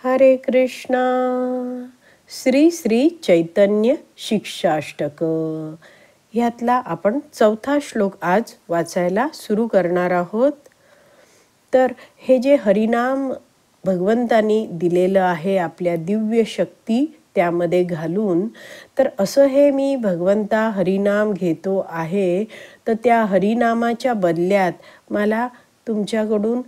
हरे कृष्णा. श्री श्री चैतन्य शिक्षाष्टक ह्यातला आपण 4था श्लोक आज वाचायला सुरू करणार आहोत. तर हे जे हरिनाम भगवंतांनी दिलेलं आहे आपल्या दिव्य शक्ती त्यामध्ये घालून, तर असं हे मी भगवंता हरिनाम घेतो आहे, तर त्या हरिनामाच्या बदल्यात मला तुमच्याकडून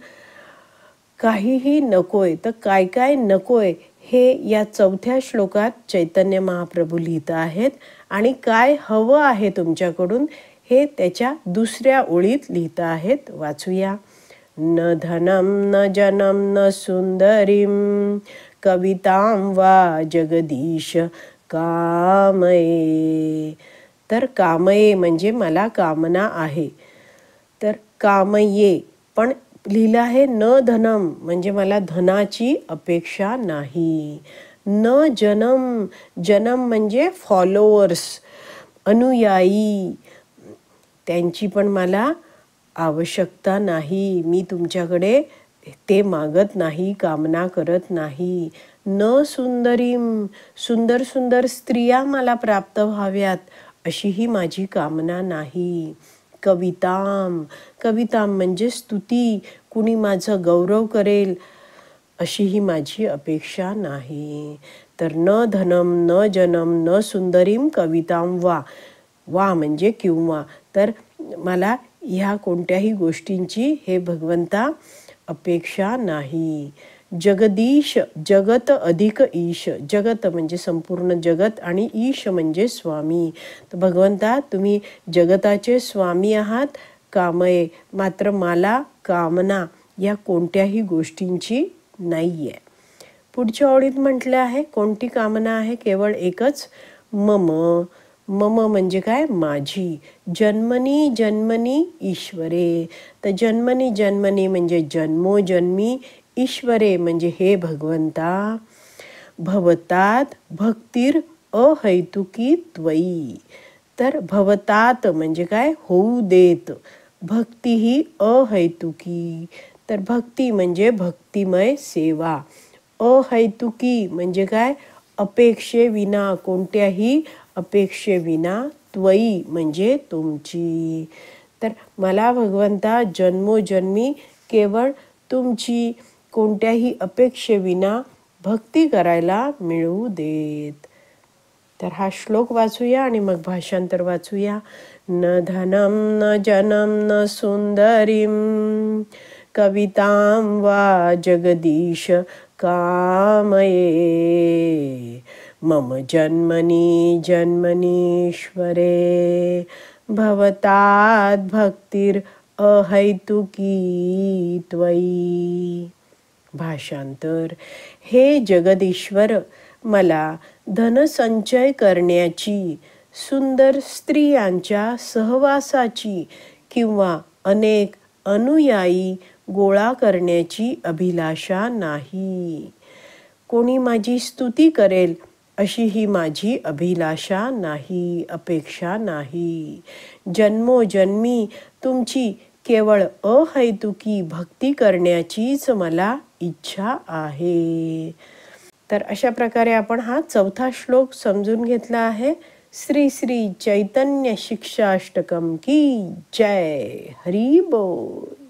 काहीही नकोय. तर काय काय नकोय हे या 4थ्या श्लोकात चैतन्य महाप्रभू लिहित आहेत, आणि काय हवं आहे तुमच्याकडून हे त्याच्या 2ऱ्या ओळीत लिहित आहेत. वाचूया. न धनम न जनम न सुंदरीम कवितां वा जगदीश कामये. तर कामये म्हणजे मला कामना आहे. तर कामये पण लिहिलं आहे न धनम म्हणजे मला धनाची अपेक्षा नाही. न जनम, जनम म्हणजे फॉलोअर्स, अनुयायी, त्यांची पण मला आवश्यकता नाही. मी तुमच्याकडे ते मागत नाही, कामना करत नाही. न सुंदरीम, सुंदर सुंदर स्त्रिया मला प्राप्त व्हाव्यात अशीही माझी कामना नाही. कविताम, कविताम म्हणजे स्तुती, कुणी माझं गौरव करेल अशीही माझी अपेक्षा नाही. तर न धनम न जनम न सुंदरीम कविताम वा, वा म्हणजे किंवा. तर मला ह्या कोणत्याही गोष्टींची हे भगवंता अपेक्षा नाही. जगदीश, जगत अधिक ईश, जगत म्हणजे संपूर्ण जगत आणि ईश म्हणजे स्वामी. तर भगवंता तुम्ही जगताचे स्वामी आहात. कामये, मात्र मला कामना या कोणत्याही गोष्टींची नाही आहे. पुढच्या ओळीत म्हटलं आहे कोणती कामना आहे, केवळ एकच, मम. मम म्हणजे काय, माझी. जन्मनी जन्मनी ईश्वरे. तर जन्मनी जन्मनी म्हणजे जन्मोजन्मी, ईश्वरे म्हणजे हे भगवंता. भवतात भक्तीर अहैतुकी त्वयी. तर भवतात म्हणजे काय, होऊ देत. भक्ती ही अहैतुकी. तर भक्ती म्हणजे भक्तिमय सेवा. अहैतुकी म्हणजे काय, अपेक्षेविना, कोणत्याही अपेक्षेविना. त्वयी म्हणजे तुमची. तर मला भगवंता जन्मोजन्मी केवळ तुमची कोणत्याही अपेक्षेविना भक्ती करायला मिळू देत. तर हा श्लोक वाचूया आणि मग भाषांतर वाचूया. न धनम न जनम न सुंदरीम कवितां वा जगदीश कामये. मम जन्मनी जन्मनीश्वरे भवतात् भक्तिर् अहैतुकी त्वयी. भाषांतर. हे जगदीश्वर, मला धनसंचय करण्याची, सुंदर स्त्रियांच्या सहवासाची किंवा अनेक अनुयायी गोळा करण्याची अभिलाषा नाही. कोणी माझी स्तुती करेल अशी ही माझी अभिलाषा नाही, अपेक्षा नाही. जन्मोजन्मी तुमची केवळ अहैतुकी भक्ती करण्याचीच मला इच्छा आहे. तर अशा प्रकारे आपण हा 4था श्लोक समजून घेतला आहे. श्री श्री चैतन्य शिक्षाष्टकम की जय. हरी बोल.